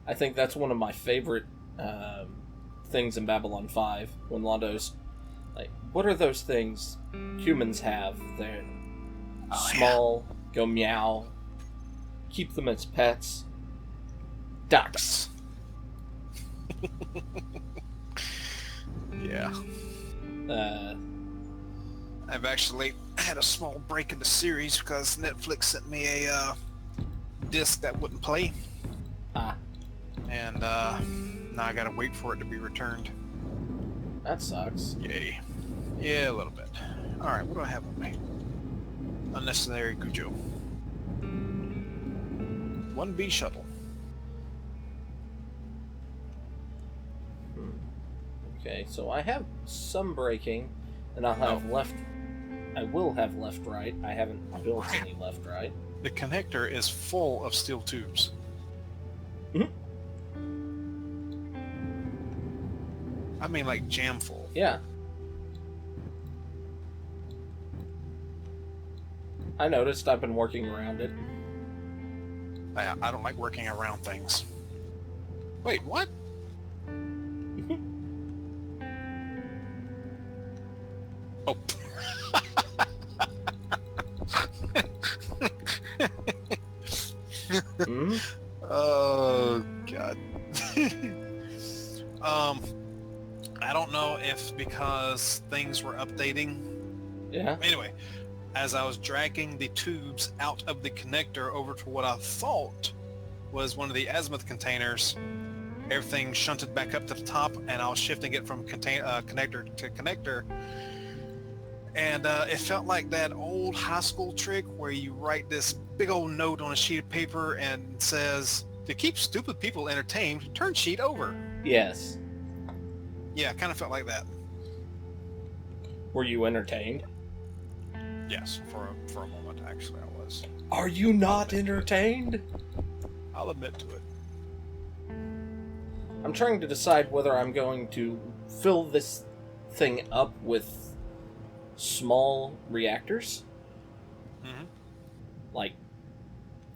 I think that's one of my favorite things in Babylon 5, when Londo's like, what are those things humans have? They're small, go meow, keep them as pets. Ducks. Yeah. I've actually had a small break in the series because Netflix sent me a disc that wouldn't play. And now I gotta wait for it to be returned. That sucks. Yay. Yeah, a little bit. Alright, what do I have on me? Unnecessary Cujo. 1B shuttle. Okay, so I have some braking, and I'll have left... I will have left-right. I haven't built any left-right. The connector is full of steel tubes. I mean, like, jam full. Yeah. I noticed. I've been working around it. I don't like working around things. Wait, what? Oh. Oh, God. I don't know if because things were updating. Yeah. Anyway, as I was dragging the tubes out of the connector over to what I thought was one of the azimuth containers, everything shunted back up to the top, and I was shifting it from connector to connector. And it felt like that old high school trick where you write this big old note on a sheet of paper and it says, to keep stupid people entertained, turn sheet over. Yes. Yeah, kind of felt like that. Were you entertained? Yes, for a moment, actually, I was. Are you not entertained? I'll admit to it. I'm trying to decide whether I'm going to fill this thing up with small reactors. Mm-hmm. Like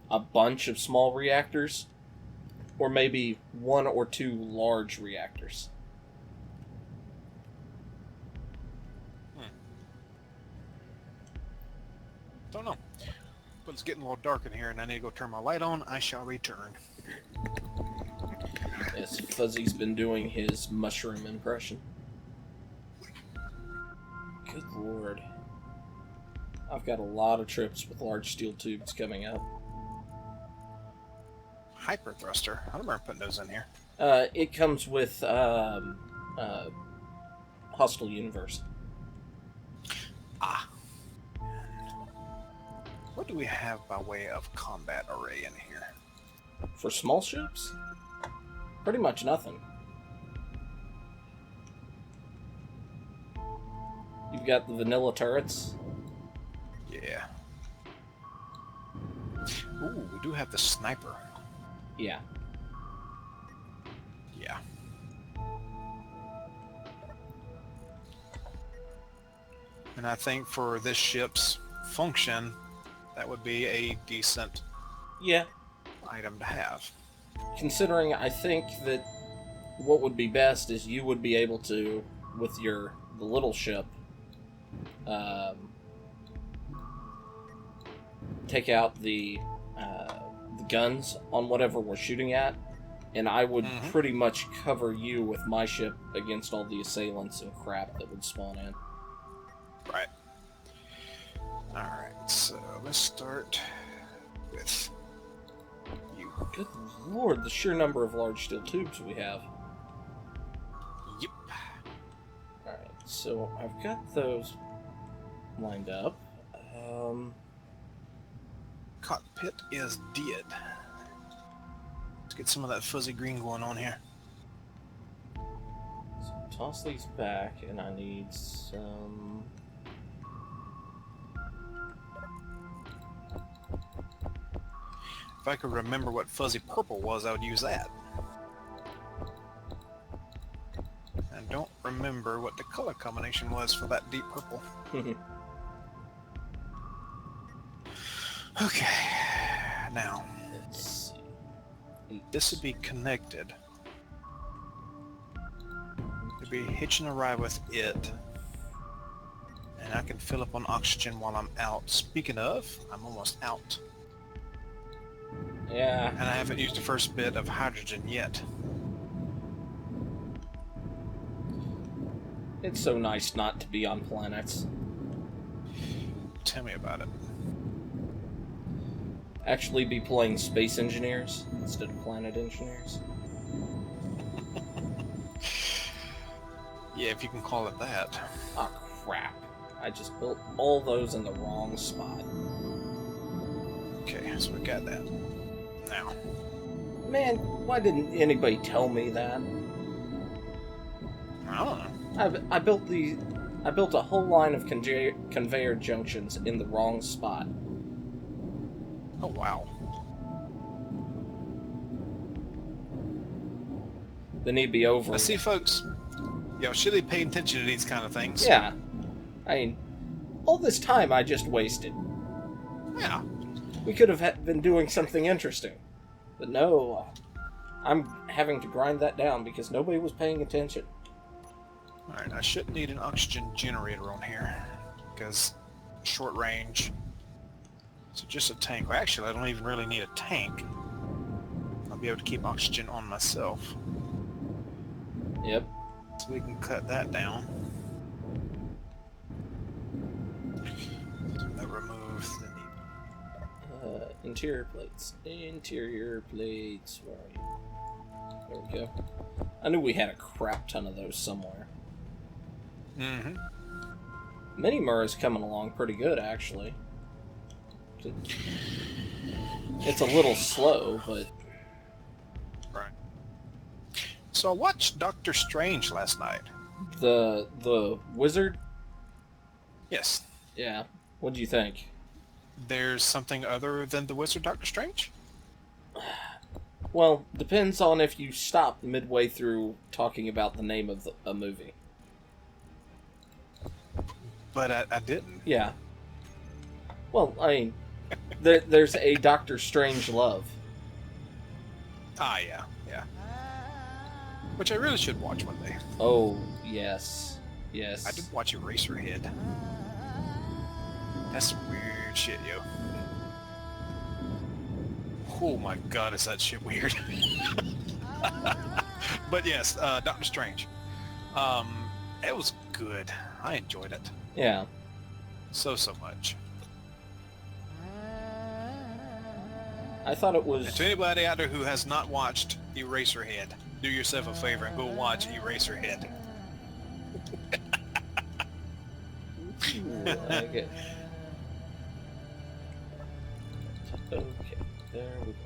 a bunch of small reactors, or maybe 1 or 2 large reactors. Don't know. But it's getting a little dark in here and I need to go turn my light on. I shall return. Yes, Fuzzy's been doing his mushroom impression. Good lord. I've got a lot of trips with large steel tubes coming up. Hyper thruster. I don't remember putting those in here. It comes with Hostile Universe. Ah. What do we have by way of combat array in here? For small ships? Pretty much nothing. You've got the vanilla turrets. Yeah. Ooh, we do have the sniper. Yeah. Yeah. And I think for this ship's function, that would be a decent item to have. Considering I think that what would be best is you would be able to, with the little ship, take out the guns on whatever we're shooting at, and I would pretty much cover you with my ship against all the assailants and crap that would spawn in. Right. Alright, so let's start with you. Good lord, the sheer number of large steel tubes we have. Yep. Alright, so I've got those lined up. Cockpit is dead. Let's get some of that fuzzy green going on here. So toss these back, and I need some... If I could remember what fuzzy purple was, I would use that. I don't remember what the color combination was for that deep purple. Okay, now. Let's see. This would be connected. It'd be hitching a ride with it. And I can fill up on oxygen while I'm out. Speaking of, I'm almost out. Yeah. And I haven't used the first bit of hydrogen yet. It's so nice not to be on planets. Tell me about it. Actually be playing Space Engineers instead of Planet Engineers. Yeah, if you can call it that. Oh, crap. I just built all those in the wrong spot. Okay, so we got that. Now. Man, why didn't anybody tell me that? I don't know. I built a whole line of conveyor junctions in the wrong spot. Oh, wow. They need to be over. Let's see, folks. Y'all should be paying attention to these kind of things. Yeah. I mean, all this time I just wasted. Yeah. We could have been doing something interesting. But no, I'm having to grind that down because nobody was paying attention. Alright, I shouldn't need an oxygen generator on here, because short range. So just a tank. Well, actually, I don't even really need a tank. I'll be able to keep oxygen on myself. Yep. So we can cut that down. So that removes the need. Interior plates. Interior plates. Where are you? There we go. I knew we had a crap ton of those somewhere. Mm-hmm. Mini-murra is coming along pretty good, actually. It's a little slow, but... Right. So I watched Doctor Strange last night. The wizard? Yes. Yeah. What'd you think? There's something other than the Wizard Doctor Strange? Well, depends on if you stop midway through talking about the name of a movie. But I didn't. Yeah. Well, I mean, there's a Doctor Strange love. Ah, yeah, yeah. Which I really should watch one day. Oh, yes. Yes. I did watch Eraserhead. That's some weird shit, yo. Oh my god, is that shit weird. But yes, Doctor Strange. It was good. I enjoyed it. Yeah. So much. I thought it was... And to anybody out there who has not watched Eraserhead, do yourself a favor and go watch Eraserhead. Ooh, I like it. Okay, there we go.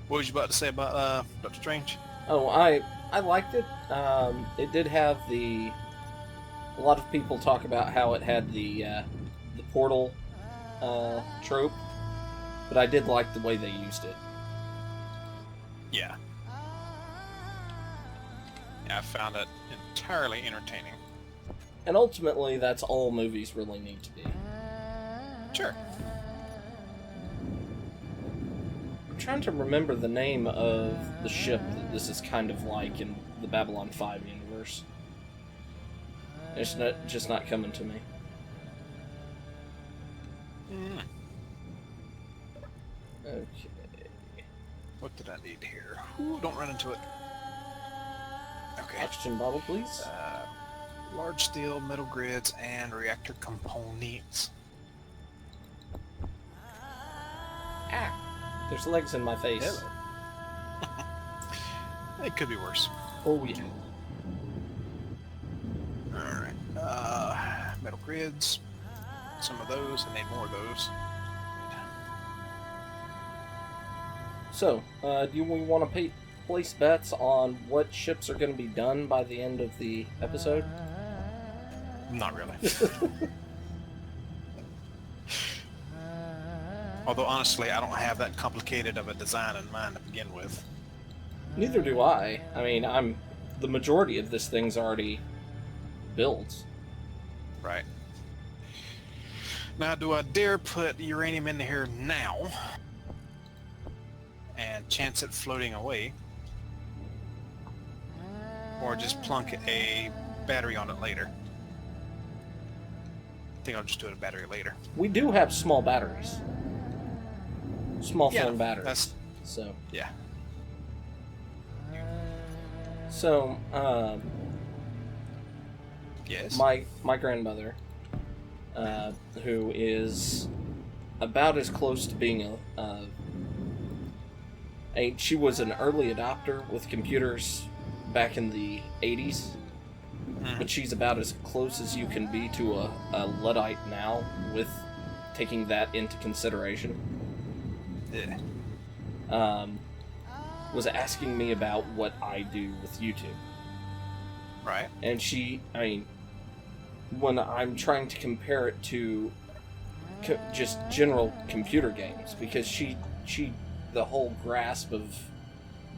What was you about to say about Doctor Strange? Oh, I liked it. It did have a lot of people talk about how it had the portal trope, but I did like the way they used it. Yeah. Yeah, I found it entirely entertaining. And ultimately, that's all movies really need to be. Sure. I'm trying to remember the name of the ship that this is kind of like in the Babylon 5 universe. It's just not coming to me. Mm. Okay. What did I need here? Ooh, don't run into it. Okay. Oxygen bottle, please. Large steel, metal grids, and reactor components. Ah! There's legs in my face. Hello. It could be worse. Oh, yeah. Alright. Metal grids. Some of those. I need more of those. So, do we want to place bets on what ships are going to be done by the end of the episode? Not really. Although, honestly, I don't have that complicated of a design in mind to begin with. Neither do I. I mean, the majority of this thing's already built. Right. Now, do I dare put uranium in here now and chance it floating away? Or just plunk a battery on it later? I think I'll just do a battery later. We do have small batteries. Small Yeah, form batteries. that's- So, Yeah. so, Yes. my grandmother, who is about as close to being she was an early adopter with computers back in the 80s, but she's about as close as you can be to a Luddite now with taking that into consideration. Yeah. Was asking me about what I do with YouTube. Right. And when I'm trying to compare it to just general computer games, because she the whole grasp of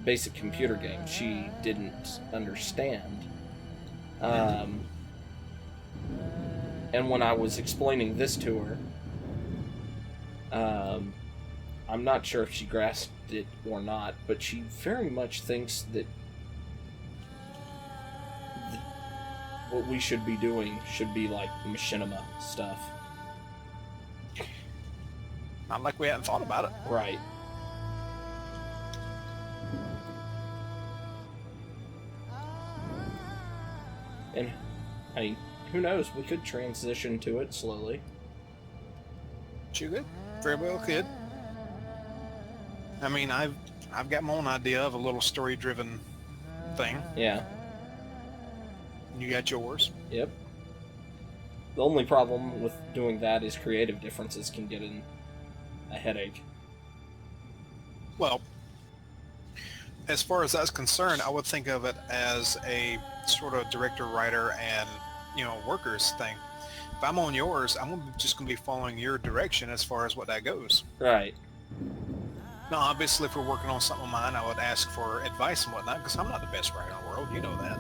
basic computer games she didn't understand. And when I was explaining this to her, I'm not sure if she grasped it or not, but she very much thinks that what we should be doing should be like machinima stuff. Not like we hadn't thought about it. Right. And, who knows? We could transition to it slowly. You could. Very well could. I mean, I've got my own idea of a little story-driven thing. Yeah. You got yours. Yep. The only problem with doing that is creative differences can get in a headache. Well, as far as that's concerned, I would think of it as a sort of director, writer, and, workers thing. If I'm on yours, I'm just going to be following your direction as far as what that goes. Right. Now, obviously, if we're working on something of mine, I would ask for advice and whatnot, because I'm not the best writer in the world. You know that.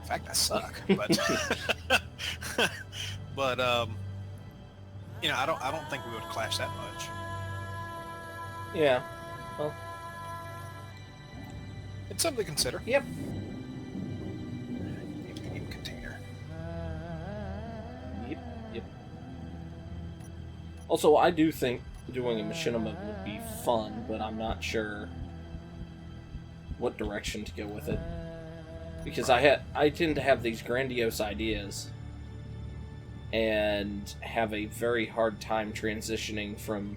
In fact, I suck. But, but I don't think we would clash that much. Yeah. Well. It's something to consider. Yep. Container. Yep. Also, I do think doing a machinima would be fun, but I'm not sure what direction to go with it. Because I tend to have these grandiose ideas and have a very hard time transitioning from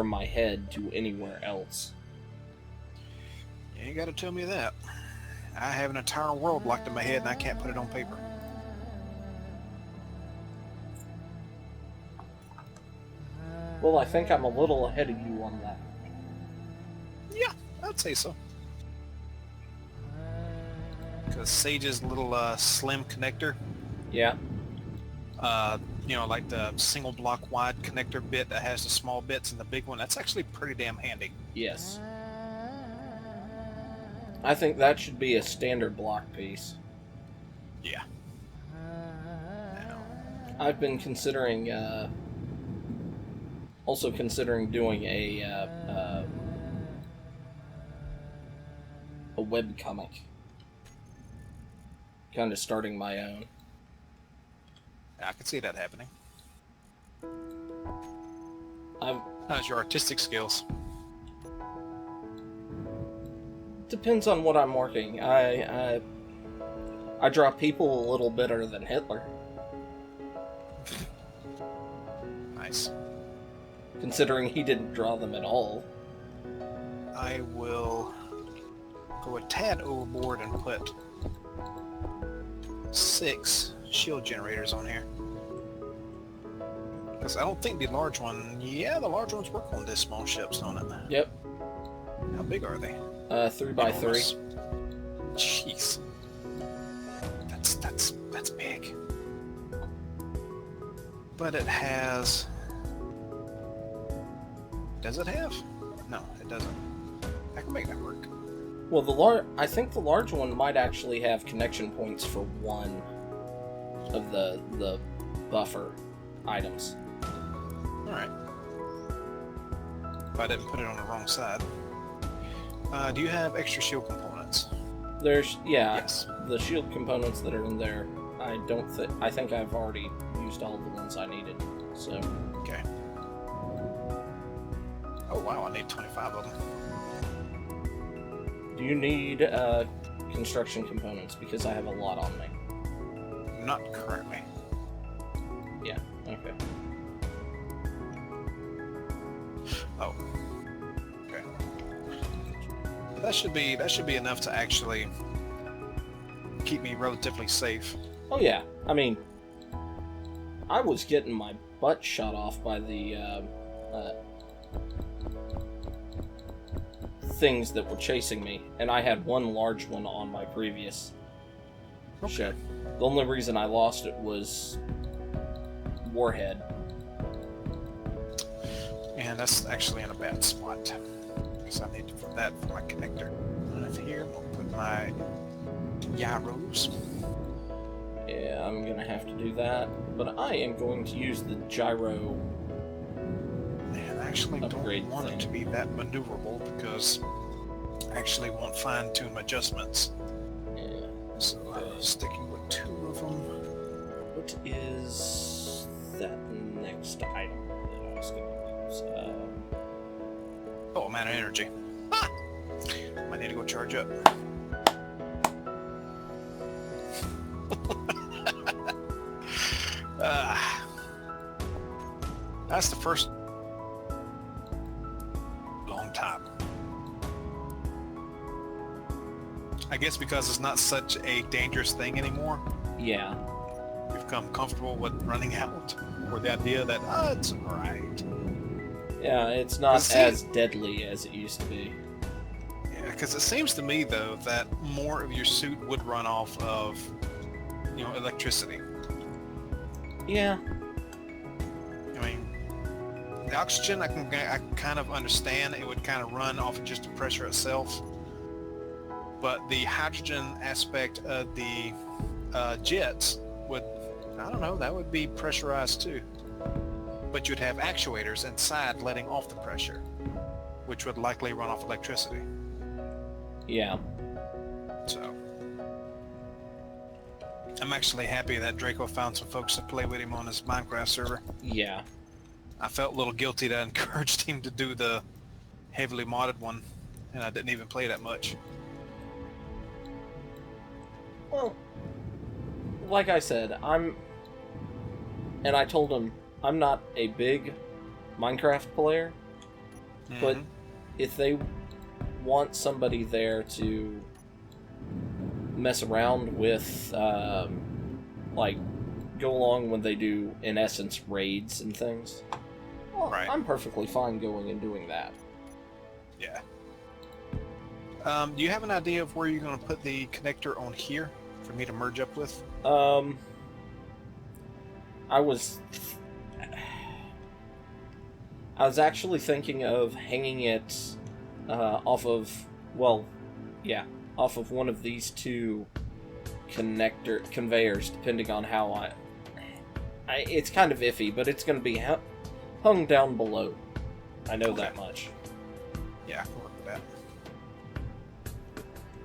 my head to anywhere else. You ain't got to tell me that. I have an entire world locked in my head and I can't put it on paper. Well, I think I'm a little ahead of you on that. Yeah, I'd say so. Because Sage's little slim connector, Yeah. like the single block wide connector bit that has the small bits and the big one, that's actually pretty damn handy. Yes. I think that should be a standard block piece. Yeah. I've been considering, also considering doing a web comic. Kind of starting my own. I could see that happening. I've How's your artistic skills? Depends on what I'm working. I draw people a little better than Hitler. Nice. Considering he didn't draw them at all. I will go a tad overboard and put 6 shield generators on here. Because I don't think the large one... Yeah, the large ones work on this small ships, don't it? Yep. How big are they? 3x3. Jeez. That's big. But it has... Does it have? No, it doesn't. I can make that work. Well, I think the large one might actually have connection points for one of the buffer. items. Alright. If I didn't put it on the wrong side. Do you have extra shield components? There's, yeah, Yes. the shield components that are in there. I think I've already used all the ones I needed, so. Okay. Oh wow, I need 25 of them. Do you need construction components? Because I have a lot on me. Not currently. Yeah, okay. Oh. Okay. That should be enough to actually keep me relatively safe. Oh yeah, I mean, I was getting my butt shot off by the things that were chasing me, and I had one large one on my previous ship. The only reason I lost it was warhead. And that's actually in a bad spot. Because I need that for my connector. Right here, I'll put my gyros. Yeah, I'm gonna have to do that, but I am going to use the gyro. And I actually Upgrade don't want thing. it to be that maneuverable because I actually want fine-tune adjustments. Yeah. So I'm sticking with 2 of them. What is that next item that I was gonna use? Oh, I'm out of energy. Ah! I need to go charge up. That's the first long time. I guess because it's not such a dangerous thing anymore. Yeah. We've become comfortable with running out, or the idea that, it's alright. Yeah, it's not See- as deadly as it used to be. Yeah, because it seems to me, though, that more of your suit would run off of, electricity. Yeah. I mean, the oxygen, I can kind of understand. It would kind of run off of just the pressure itself. But the hydrogen aspect of the jets would, I don't know, that would be pressurized too. But you'd have actuators inside letting off the pressure, which would likely run off electricity. Yeah. So, I'm actually happy that Draco found some folks to play with him on his Minecraft server. Yeah. I felt a little guilty that I encouraged him to do the heavily modded one, and I didn't even play that much. Well, like I said, and I told him, I'm not a big Minecraft player, but if they want somebody there to mess around with, like, go along when they do, in essence, raids and things, well, Right. I'm perfectly fine going and doing that. Yeah. Do you have an idea of where you're going to put the connector on here for me to merge up with? I was actually thinking of hanging it off of one of these 2 conveyors, depending on how it's kind of iffy, but it's going to be hung down below. I know that much. Yeah, we'll work with that.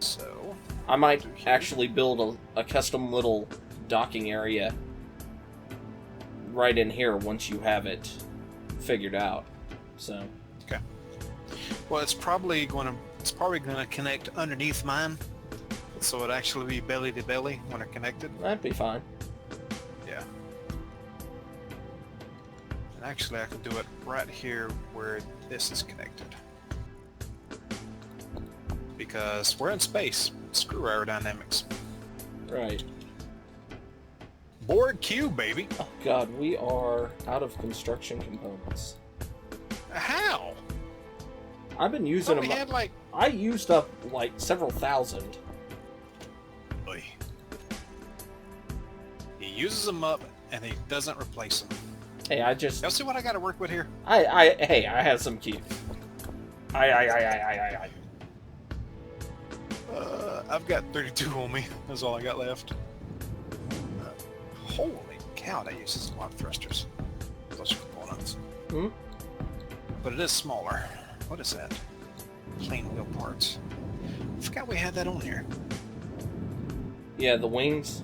So, I might actually build a custom little docking area right in here once you have it figured out. So. okay. Well, it's probably going to connect underneath mine, so it'd actually be belly to belly when they're connected. That'd be fine. Yeah. And actually, I could do it right here where this is connected. Because we're in space. Screw aerodynamics. Right. Board Q, baby. Oh god, we are out of construction components. How? I've been using We them. had like... I used up like several thousand. Oy. He uses them up and he doesn't replace them. Hey, I just. Y'all see what I got to work with here? Hey, I have some keep. I. I've got 32 on me. That's all I got left. Holy cow, that uses a lot of thrusters. components. Hmm? But it is smaller. What is that? Plain wheel parts. I forgot we had that on here. Yeah, the wings.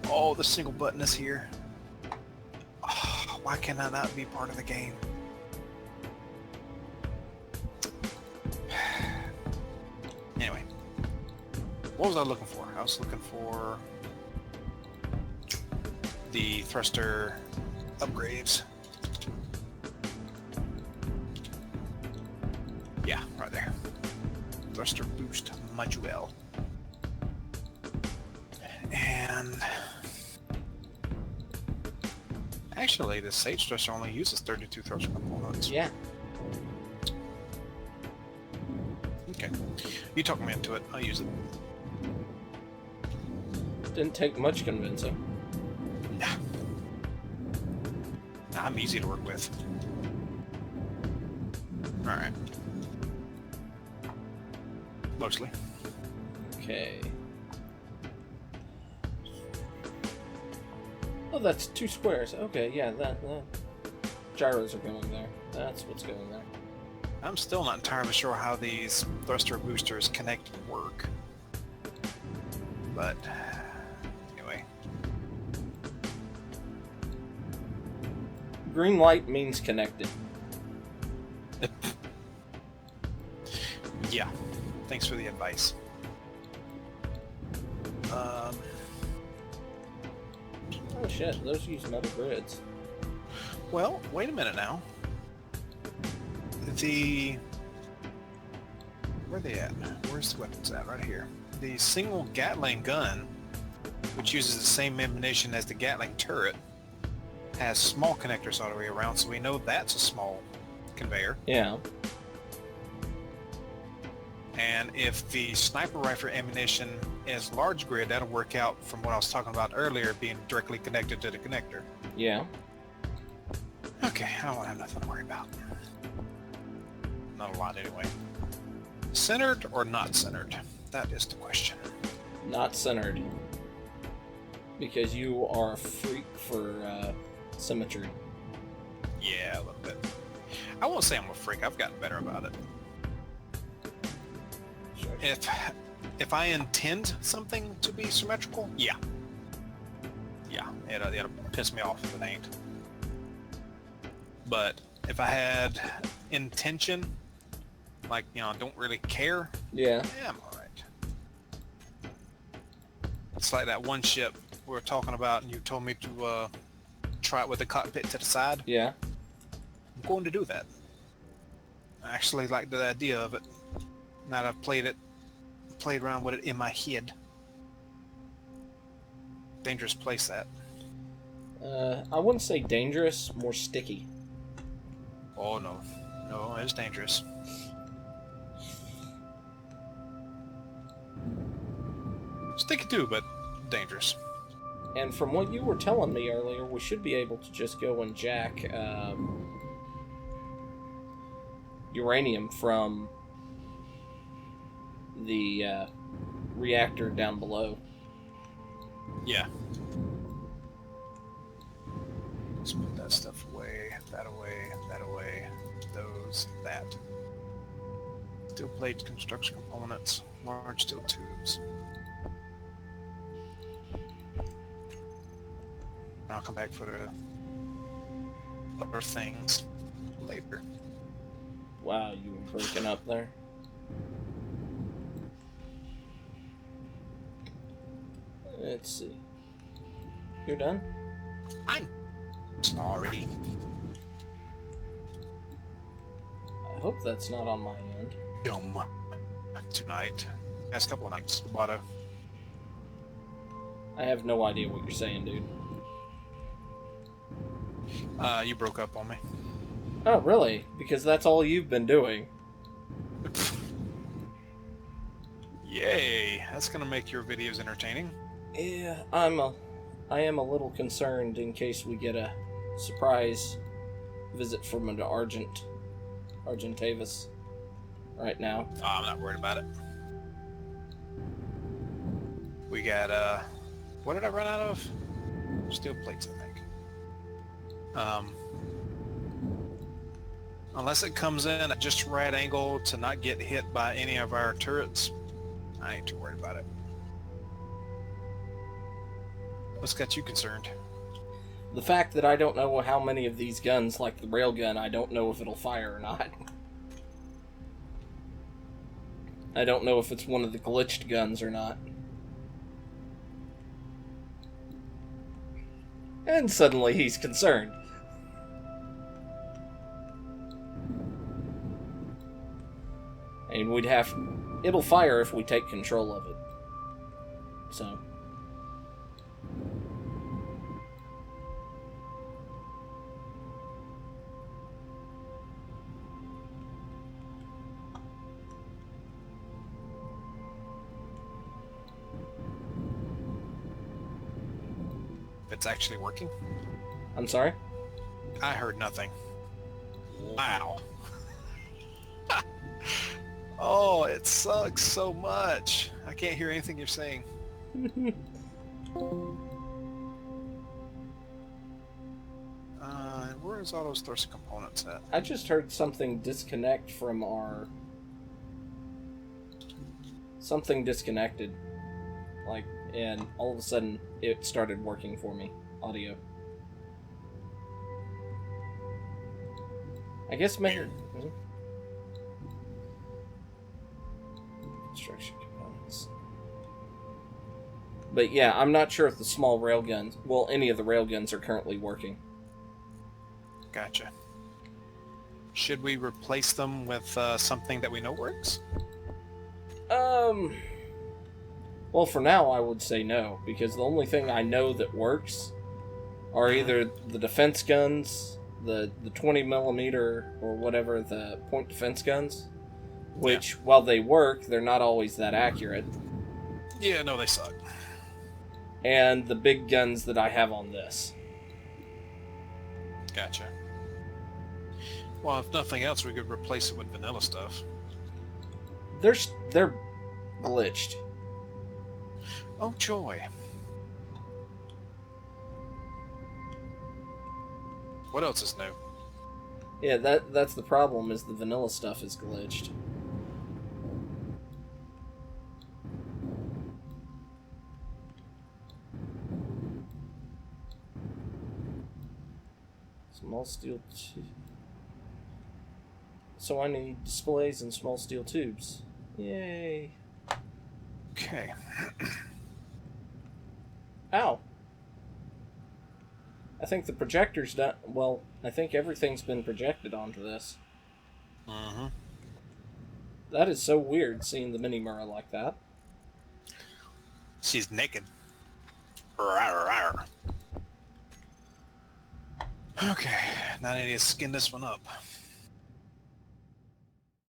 Oh, the single button is here. Oh, why can that not be part of the game? Anyway, what was I looking for? I was looking for the thruster upgrades. Yeah, right there. Thruster boost module. And actually, the Sage thruster only uses 32 thruster components. Yeah. Okay. You talk me into it. I'll use it. Didn't take much convincing. Yeah. I'm easy to work with. Alright. Mostly. Okay. Oh, that's 2 squares. Okay, yeah, that gyros are going there. That's what's going there. I'm still not entirely sure how these thruster boosters connect and work. But anyway. Green light means connected. Yeah. Thanks for the advice. Oh shit, those use metal grids. Well, wait a minute now. Where are they at? Where's the weapons at? Right here. The single Gatling gun, which uses the same ammunition as the Gatling turret, has small connectors all the way around, so we know that's a small conveyor. Yeah. And if the sniper rifle ammunition is large grid, that'll work out from what I was talking about earlier, being directly connected to the connector. Yeah. Okay, I don't have nothing to worry about. Not a lot anyway. Centered or not centered? That is the question. Not centered. Because you are a freak for symmetry. Yeah, a little bit. I won't say I'm a freak. I've gotten better about it. Sure. If I intend something to be symmetrical, yeah. Yeah, it'll piss me off if it ain't. But if I had intention, like, don't really care, Yeah. I'm alright. It's like that one ship we were talking about, and you told me to try it with the cockpit to the side. Yeah. I'm going to do that. I actually like the idea of it. Now that I've played around with it in my head. Dangerous place, that. I wouldn't say dangerous, more sticky. Oh no. No, it's dangerous. Sticky too, but dangerous. And from what you were telling me earlier, we should be able to just go and jack uranium from the reactor down below. Yeah. Let's put that stuff away, that away, that away, those, that. Steel plates, construction components, large steel tubes. I'll come back for the other things later. Wow, you were breaking up there. Let's see. You're done? I'm sorry. I hope that's not on my end. Dumb. Tonight. Last couple of nights. Lotta. I have no idea what you're saying, dude. You broke up on me. Oh, really? Because that's all you've been doing. Yay! That's gonna make your videos entertaining. Yeah, I am a little concerned in case we get a surprise visit from an Argentavis right now. Oh, I'm not worried about it. We got, what did I run out of? Steel plates, I think. Unless it comes in at just right angle to not get hit by any of our turrets, I ain't too worried about it. What's got you concerned? The fact that I don't know how many of these guns, like the railgun, I don't know if it'll fire or not. I don't know if it's one of the glitched guns or not. And suddenly he's concerned. And we'd have... It'll fire if we take control of it. So... It's actually working? I'm sorry? I heard nothing. Wow. Oh, it sucks so much. I can't hear anything you're saying. Where's all those thrust components at? I just heard something disconnect from our... Something disconnected. Like, and all of a sudden, it started working for me. Audio. I guess maybe... Construction components. But yeah, I'm not sure if the small railguns... Well, any of the railguns are currently working. Gotcha. Should we replace them with something that we know works? Well, for now, I would say no, because the only thing I know that works are either the defense guns, the 20mm or whatever, the point defense guns, which, while they work, they're not always that accurate. Yeah, no, they suck. And the big guns that I have on this. Gotcha. Well, if nothing else, we could replace it with vanilla stuff. They're glitched. Oh, joy. What else is new? Yeah, that's the problem, is the vanilla stuff is glitched. Small steel So I need displays and small steel tubes. Yay. Okay. Ow. I think the projector's done. Well, I think everything's been projected onto this. Mm-hmm. That is so weird, seeing the Mini-murra like that. She's naked. Rawr, rawr. Okay, now I need to skin this one up.